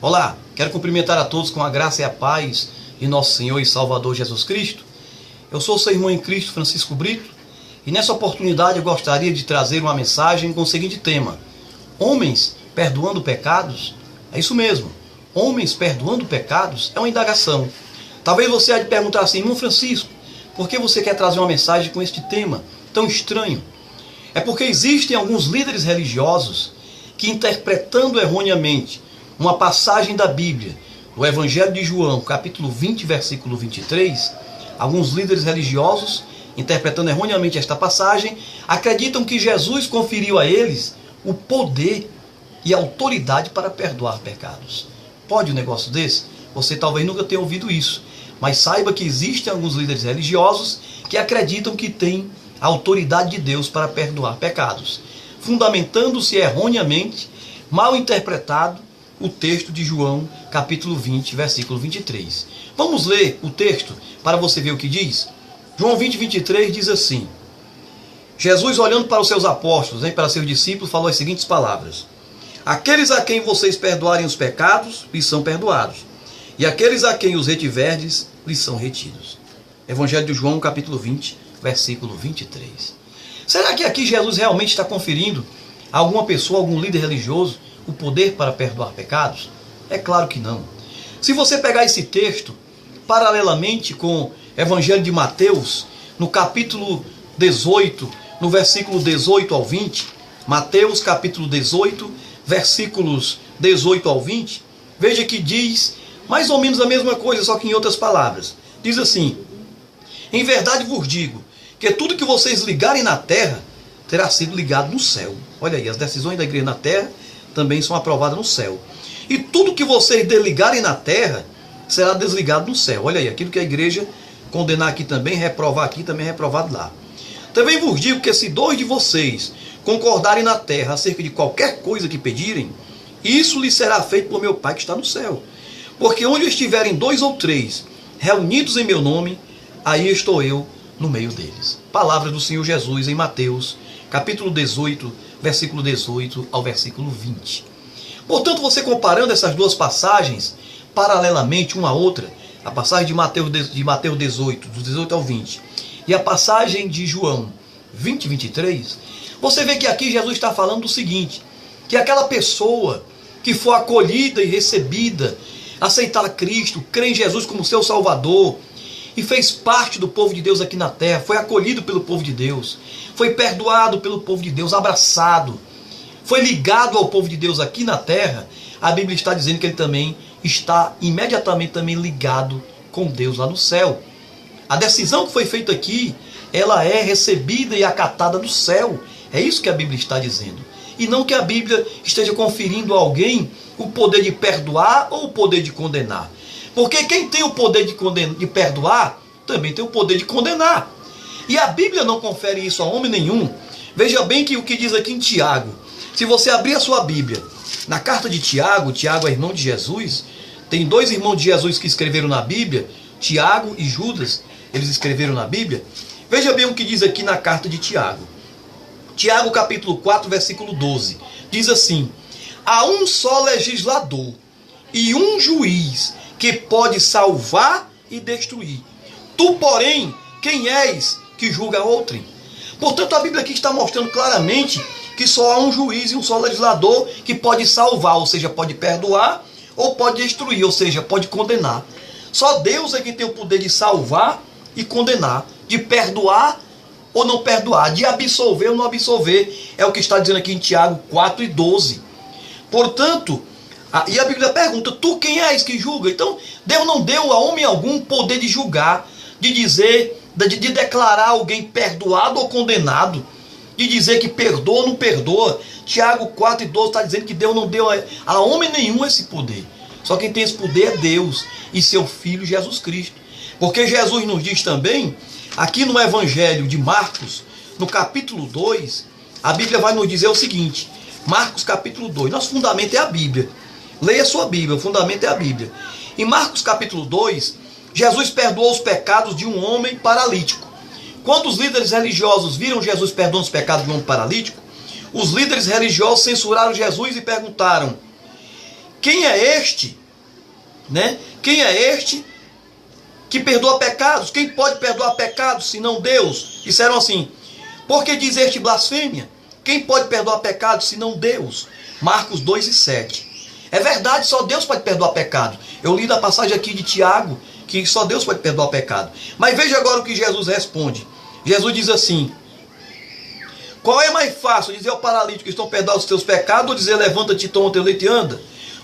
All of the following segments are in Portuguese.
Olá, quero cumprimentar a todos com a graça e a paz de nosso Senhor e Salvador Jesus Cristo. Eu sou o seu irmão em Cristo, Francisco Brito, e nessa oportunidade eu gostaria de trazer uma mensagem com o seguinte tema: homens perdoando pecados? É isso mesmo, homens perdoando pecados é uma indagação. Talvez você há de perguntar assim: irmão Francisco, por que você quer trazer uma mensagem com este tema tão estranho? É porque existem alguns líderes religiosos que, interpretando erroneamente uma passagem da Bíblia, o Evangelho de João, capítulo 20, versículo 23, alguns líderes religiosos, interpretando erroneamente esta passagem, acreditam que Jesus conferiu a eles o poder e a autoridade para perdoar pecados. Pode um negócio desse? Você talvez nunca tenha ouvido isso, mas saiba que existem alguns líderes religiosos que acreditam que têm a autoridade de Deus para perdoar pecados, fundamentando-se erroneamente, mal interpretado, o texto de João, capítulo 20, versículo 23. Vamos ler o texto para você ver o que diz? João 20, 23 diz assim: Jesus, olhando para os seus apóstolos, para seus discípulos, falou as seguintes palavras: aqueles a quem vocês perdoarem os pecados, lhes são perdoados, e aqueles a quem os retiverdes, lhes são retidos. Evangelho de João, capítulo 20, versículo 23. Será que aqui Jesus realmente está conferindo a alguma pessoa, algum líder religioso, o poder para perdoar pecados? É claro que não. Se você pegar esse texto, paralelamente com o Evangelho de Mateus, no capítulo 18, no versículo 18 ao 20, Mateus capítulo 18, versículos 18 ao 20, veja que diz mais ou menos a mesma coisa, só que em outras palavras. Diz assim: em verdade vos digo, que tudo que vocês ligarem na terra, terá sido ligado no céu. Olha aí, as decisões da igreja na terra também são aprovadas no céu. E tudo que vocês desligarem na terra, será desligado no céu. Olha aí, aquilo que a igreja condenar aqui também, reprovar aqui, também é reprovado lá. Também vos digo que se dois de vocês concordarem na terra acerca de qualquer coisa que pedirem, isso lhes será feito por meu Pai que está no céu. Porque onde estiverem dois ou três reunidos em meu nome, aí estou eu no meio deles. Palavra do Senhor Jesus em Mateus, capítulo 18, versículo 18 ao versículo 20. Portanto, você comparando essas duas passagens, paralelamente uma à outra, a passagem de Mateus 18, do 18 ao 20, e a passagem de João 20, 23, você vê que aqui Jesus está falando do seguinte: que aquela pessoa que for acolhida e recebida, aceitar Cristo, crer em Jesus como seu Salvador, e fez parte do povo de Deus aqui na terra, foi acolhido pelo povo de Deus, foi perdoado pelo povo de Deus, abraçado, foi ligado ao povo de Deus aqui na terra, a Bíblia está dizendo que ele também está imediatamente também ligado com Deus lá no céu. A decisão que foi feita aqui, ela é recebida e acatada do céu. É isso que a Bíblia está dizendo. E não que a Bíblia esteja conferindo a alguém o poder de perdoar ou o poder de condenar. Porque quem tem o poder de perdoar, também tem o poder de condenar. E a Bíblia não confere isso a homem nenhum. Veja bem que o que diz aqui em Tiago. Se você abrir a sua Bíblia, na carta de Tiago, Tiago é irmão de Jesus. Tem dois irmãos de Jesus que escreveram na Bíblia, Tiago e Judas, eles escreveram na Bíblia. Veja bem o que diz aqui na carta de Tiago. Tiago capítulo 4, versículo 12. Diz assim: há um só legislador e um juiz que pode salvar e destruir. Tu, porém, quem és que julga outrem? Portanto, a Bíblia aqui está mostrando claramente que só há um juiz e um só legislador que pode salvar, ou seja, pode perdoar, ou pode destruir, ou seja, pode condenar. Só Deus é que tem o poder de salvar e condenar, de perdoar ou não perdoar, de absolver ou não absolver. É o que está dizendo aqui em Tiago 4 e 12. Portanto, e a Bíblia pergunta: tu quem és que julga? Então, Deus não deu a homem algum poder de julgar, de dizer, de declarar alguém perdoado ou condenado, de dizer que perdoa ou não perdoa. Tiago 4 e 12 está dizendo que Deus não deu a homem nenhum esse poder. Só quem tem esse poder é Deus e seu Filho Jesus Cristo. Porque Jesus nos diz também, aqui no Evangelho de Marcos, no capítulo 2, a Bíblia vai nos dizer o seguinte: Marcos capítulo 2, nosso fundamento é a Bíblia. Leia a sua Bíblia, o fundamento é a Bíblia. Em Marcos capítulo 2, Jesus perdoou os pecados de um homem paralítico. Quando os líderes religiosos viram Jesus perdoando os pecados de um homem paralítico, os líderes religiosos censuraram Jesus e perguntaram: quem é este, né? Quem é este que perdoa pecados? Quem pode perdoar pecados senão Deus? Disseram assim: por que diz este blasfêmia? Quem pode perdoar pecados senão Deus? Marcos 2:7. É verdade, só Deus pode perdoar pecado. Eu li da passagem aqui de Tiago, que só Deus pode perdoar pecado. Mas veja agora o que Jesus responde. Jesus diz assim: qual é mais fácil, dizer ao paralítico que estão perdoados os teus pecados, ou dizer levanta-te, toma teu leite e anda?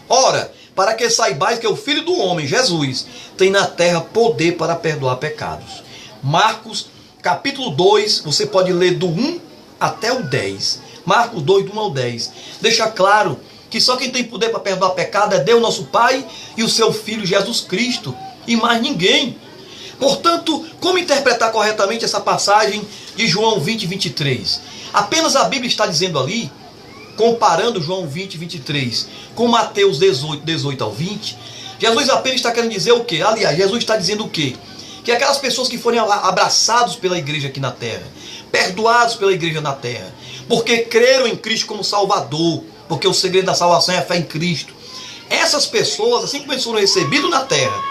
Ora, para que saibais que o Filho do Homem, Jesus, tem na terra poder para perdoar pecados. Marcos capítulo 2, você pode ler do 1 até o 10. Marcos 2, do 1 ao 10. Deixa claro que só quem tem poder para perdoar pecado é Deus, nosso Pai, e o seu Filho Jesus Cristo, e mais ninguém. Portanto, como interpretar corretamente essa passagem de João 20, 23? Apenas a Bíblia está dizendo ali, comparando João 20, 23 com Mateus 18, 18 ao 20, Jesus apenas está querendo dizer o quê? Aliás, Jesus está dizendo o quê? Que aquelas pessoas que forem abraçados pela igreja aqui na terra, perdoados pela igreja na terra, porque creram em Cristo como Salvador, porque o segredo da salvação é a fé em Cristo, essas pessoas, assim como eles foram recebidos na terra,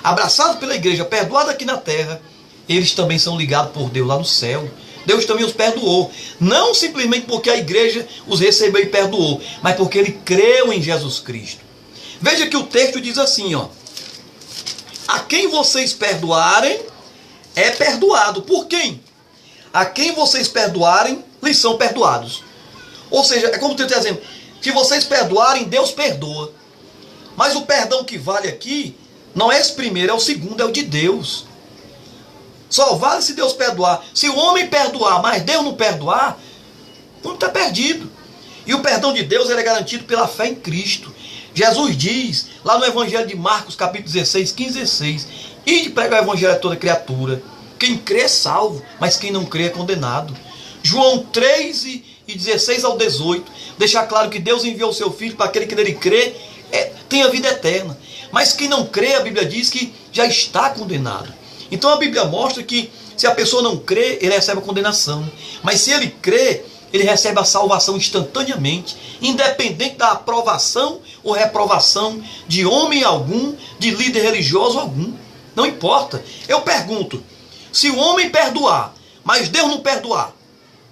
abraçados pela igreja, perdoados aqui na terra, eles também são ligados por Deus lá no céu. Deus também os perdoou, não simplesmente porque a igreja os recebeu e perdoou, mas porque ele creu em Jesus Cristo. Veja que o texto diz assim, ó: a quem vocês perdoarem, é perdoado. Por quem? A quem vocês perdoarem, lhes são perdoados. Ou seja, é como o texto está dizendo, se vocês perdoarem, Deus perdoa. Mas o perdão que vale aqui, não é esse primeiro, é o segundo, é o de Deus. Só vale se Deus perdoar. Se o homem perdoar, mas Deus não perdoar, o homem está perdido. E o perdão de Deus ele é garantido pela fé em Cristo. Jesus diz, lá no Evangelho de Marcos, capítulo 16, 15, 16, ide pregar o Evangelho a toda criatura. Quem crê é salvo, mas quem não crê é condenado. João 3, e 16 ao 18, deixa claro que Deus enviou o seu Filho para aquele que nele crê, tem a vida eterna. Mas quem não crê, a Bíblia diz que já está condenado. Então a Bíblia mostra que se a pessoa não crê, ele recebe a condenação. Mas se ele crê, ele recebe a salvação instantaneamente, independente da aprovação ou reprovação de homem algum, de líder religioso algum. Não importa. Eu pergunto, se o homem perdoar, mas Deus não perdoar,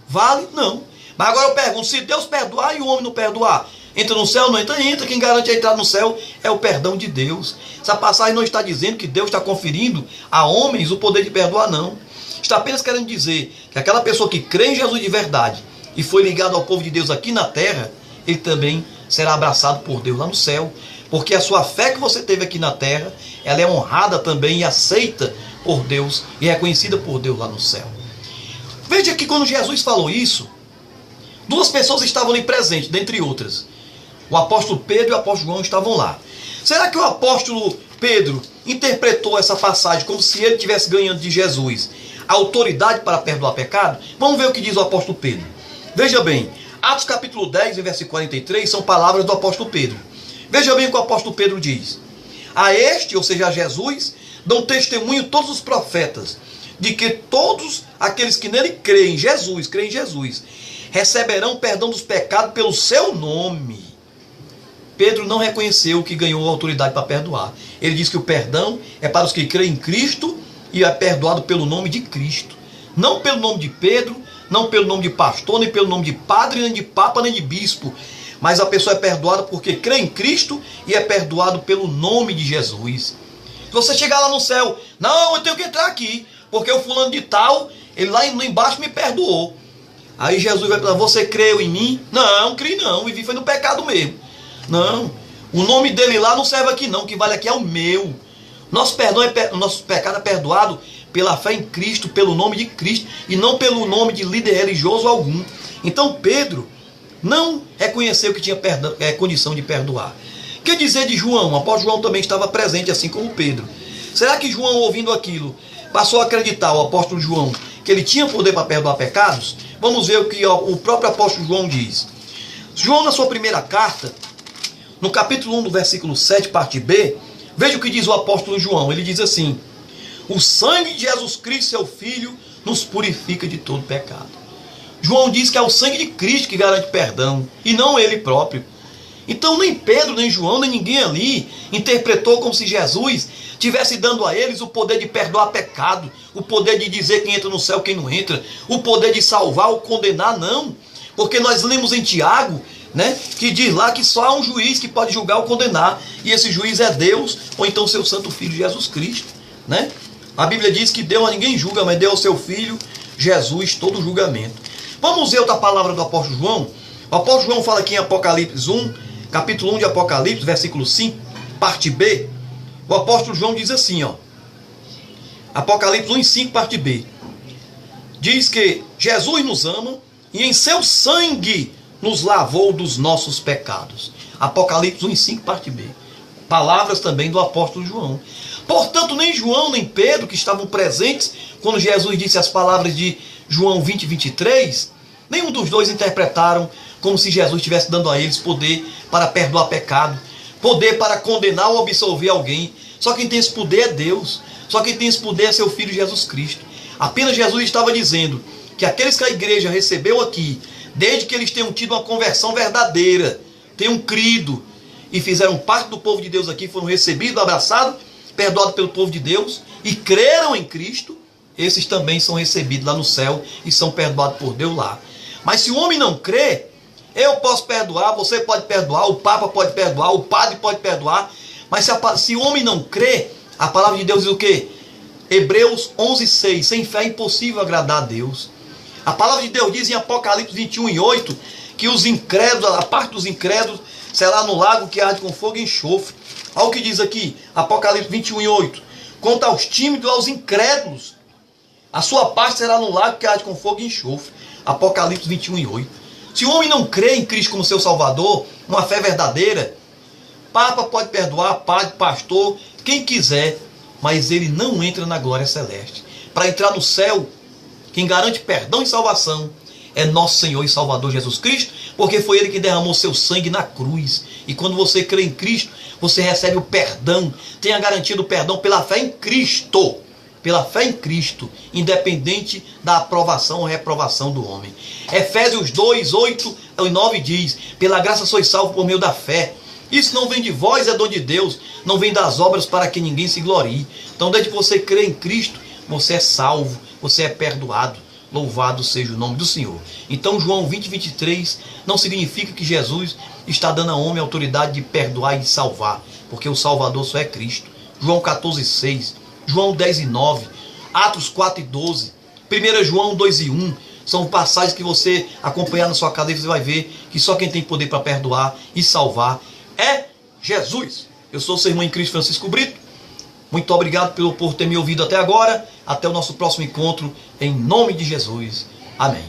vale? Não. Mas agora eu pergunto, se Deus perdoar e o homem não perdoar, entra no céu? Não entra, entra. Quem garante a entrar no céu é o perdão de Deus. Essa passagem não está dizendo que Deus está conferindo a homens o poder de perdoar, não. Está apenas querendo dizer que aquela pessoa que crê em Jesus de verdade e foi ligado ao povo de Deus aqui na terra, ele também será abraçado por Deus lá no céu. Porque a sua fé que você teve aqui na terra, ela é honrada também e aceita por Deus e reconhecida por Deus lá no céu. Veja que quando Jesus falou isso, duas pessoas estavam ali presentes, dentre outras. O apóstolo Pedro e o apóstolo João estavam lá. Será que o apóstolo Pedro interpretou essa passagem como se ele estivesse ganhando de Jesus a autoridade para perdoar pecado? Vamos ver o que diz o apóstolo Pedro. Veja bem, Atos capítulo 10, versículo 43, são palavras do apóstolo Pedro. Veja bem o que o apóstolo Pedro diz. A este, ou seja, a Jesus, dão testemunho todos os profetas, de que todos aqueles que nele creem em Jesus, receberão perdão dos pecados pelo seu nome. Pedro não reconheceu que ganhou autoridade para perdoar. Ele diz que o perdão é para os que creem em Cristo e é perdoado pelo nome de Cristo. Não pelo nome de Pedro, não pelo nome de pastor, nem pelo nome de padre, nem de papa, nem de bispo. Mas a pessoa é perdoada porque crê em Cristo e é perdoado pelo nome de Jesus. Se você chegar lá no céu, não, eu tenho que entrar aqui, porque o fulano de tal, ele lá embaixo me perdoou. Aí Jesus vai falar, você creu em mim? Não, criei não, vivi foi no pecado mesmo. Não, o nome dele lá não serve aqui não, o que vale aqui é o meu. Nosso pecado é perdoado pela fé em Cristo, pelo nome de Cristo, e não pelo nome de líder religioso algum. Então Pedro não reconheceu que tinha condição de perdoar. Quer dizer de João? O apóstolo João também estava presente, assim como Pedro. Será que João, ouvindo aquilo, passou a acreditar, o apóstolo João, que ele tinha poder para perdoar pecados? Vamos ver o que o próprio apóstolo João diz. João, na sua primeira carta, no capítulo 1, do versículo 7, parte B, veja o que diz o apóstolo João. Ele diz assim: o sangue de Jesus Cristo, seu Filho, nos purifica de todo pecado. João diz que é o sangue de Cristo que garante perdão, e não ele próprio. Então nem Pedro, nem João, nem ninguém ali interpretou como se Jesus tivesse dando a eles o poder de perdoar pecado, o poder de dizer quem entra no céu, quem não entra, o poder de salvar ou condenar, não. Porque nós lemos em Tiago, né, que diz lá que só há um juiz que pode julgar ou condenar, e esse juiz é Deus, ou então seu santo filho Jesus Cristo, né? A Bíblia diz que Deus a ninguém julga, mas deu ao seu filho Jesus todo julgamento. Vamos ver outra palavra do apóstolo João. O apóstolo João fala aqui em Apocalipse 1, capítulo 1 de Apocalipse, versículo 5, parte B. O apóstolo João diz assim, ó, Apocalipse 1:5, parte B. Diz que Jesus nos ama e em seu sangue nos lavou dos nossos pecados. Apocalipse 1:5, parte B. Palavras também do apóstolo João. Portanto, nem João nem Pedro, que estavam presentes quando Jesus disse as palavras de João 20:23, nenhum dos dois interpretaram como se Jesus estivesse dando a eles poder para perdoar pecado, poder para condenar ou absolver alguém. Só quem tem esse poder é Deus. Só quem tem esse poder é seu Filho Jesus Cristo. Apenas Jesus estava dizendo que aqueles que a igreja recebeu aqui, desde que eles tenham tido uma conversão verdadeira, tenham crido e fizeram parte do povo de Deus aqui, foram recebidos, abraçados, perdoados pelo povo de Deus e creram em Cristo, esses também são recebidos lá no céu e são perdoados por Deus lá. Mas se o homem não crê, eu posso perdoar, você pode perdoar, o Papa pode perdoar, o padre pode perdoar, mas se o homem não crê, a palavra de Deus diz o quê? Hebreus 11:6, sem fé é impossível agradar a Deus. A palavra de Deus diz em Apocalipse 21:8 que os incrédulos, a parte dos incrédulos, será no lago que arde com fogo e enxofre. Olha o que diz aqui, Apocalipse 21:8. Quanto aos tímidos, aos incrédulos, a sua parte será no lago que arde com fogo e enxofre. Apocalipse 21:8. Se o homem não crê em Cristo como seu Salvador, uma fé verdadeira, Papa pode perdoar, padre, pastor, quem quiser, mas ele não entra na glória celeste. Para entrar no céu, quem garante perdão e salvação é nosso Senhor e Salvador Jesus Cristo, porque foi Ele que derramou seu sangue na cruz. E quando você crê em Cristo, você recebe o perdão, tem a garantia do perdão pela fé em Cristo. Pela fé em Cristo, independente da aprovação ou reprovação do homem. Efésios 2:8-9 diz, pela graça sois salvos por meio da fé. Isso não vem de vós, é dom de Deus, não vem das obras para que ninguém se glorie. Então, desde que você crê em Cristo, você é salvo, você é perdoado. Louvado seja o nome do Senhor. Então, João 20:23 não significa que Jesus está dando ao homem a autoridade de perdoar e de salvar, porque o Salvador só é Cristo. João 14:6, João 10:9, Atos 4:12, 1 João 2:1, são passagens que você acompanhar na sua casa e você vai ver que só quem tem poder para perdoar e salvar é Jesus. Eu sou o seu irmão em Cristo, Francisco Brito. Muito obrigado por ter me ouvido até agora. Até o nosso próximo encontro, em nome de Jesus. Amém.